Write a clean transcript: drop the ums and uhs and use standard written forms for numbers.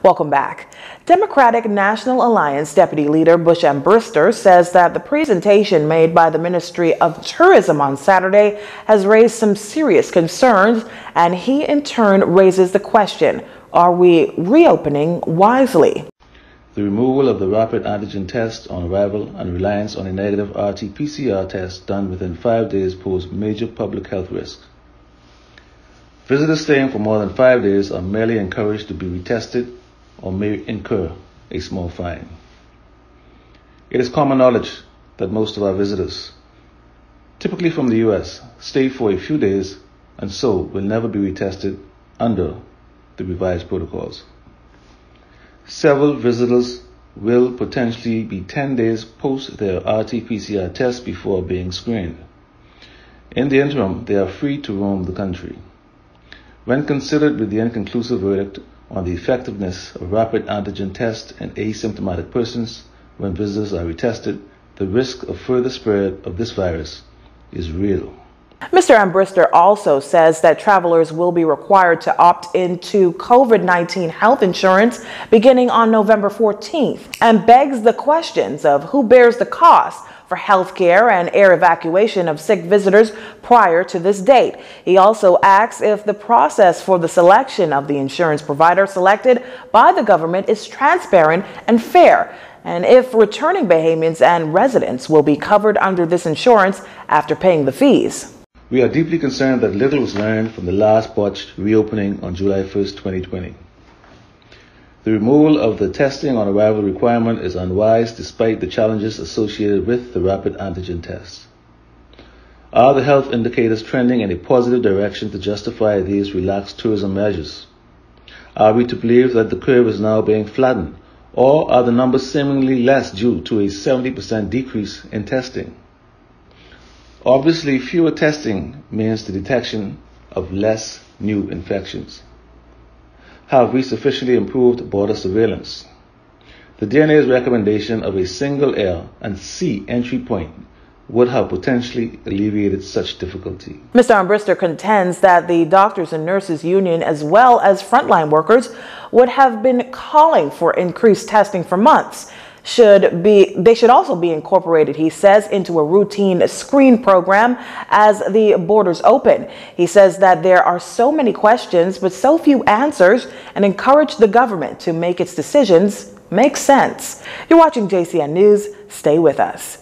Welcome back. Democratic National Alliance Deputy Leader Bush M. Brister says that the presentation made by the Ministry of Tourism on Saturday has raised some serious concerns, and he in turn raises the question, are we reopening wisely? The removal of the rapid antigen test on arrival and reliance on a negative RT-PCR test done within 5 days pose major public health risks. Visitors staying for more than 5 days are merely encouraged to be retested or may incur a small fine. It is common knowledge that most of our visitors, typically from the US, stay for a few days and so will never be retested under the revised protocols. Several visitors will potentially be 10 days post their RT-PCR test before being screened. In the interim, they are free to roam the country. When considered with the inconclusive verdict on the effectiveness of rapid antigen tests in asymptomatic persons when visitors are retested, the risk of further spread of this virus is real. Mr. M. Brister also says that travelers will be required to opt into COVID-19 health insurance beginning on November 14th and begs the questions of who bears the cost for health care and air evacuation of sick visitors prior to this date. He also asks if the process for the selection of the insurance provider selected by the government is transparent and fair, and if returning Bahamians and residents will be covered under this insurance after paying the fees. We are deeply concerned that little was learned from the last botched reopening on July 1st, 2020. The removal of the testing on arrival requirement is unwise despite the challenges associated with the rapid antigen test. Are the health indicators trending in a positive direction to justify these relaxed tourism measures? Are we to believe that the curve is now being flattened, or are the numbers seemingly less due to a 70% decrease in testing? Obviously, fewer testing means the detection of less new infections. Have we sufficiently improved border surveillance? The DNA's recommendation of a single air and sea entry point would have potentially alleviated such difficulty. Mr. M. Brister contends that the Doctors and Nurses Union, as well as frontline workers, would have been calling for increased testing for months. They should also be incorporated, he says, into a routine screen program as the borders open. He says that there are so many questions but so few answers, and encourage the government to make its decisions make sense. You're watching JCN News. Stay with us.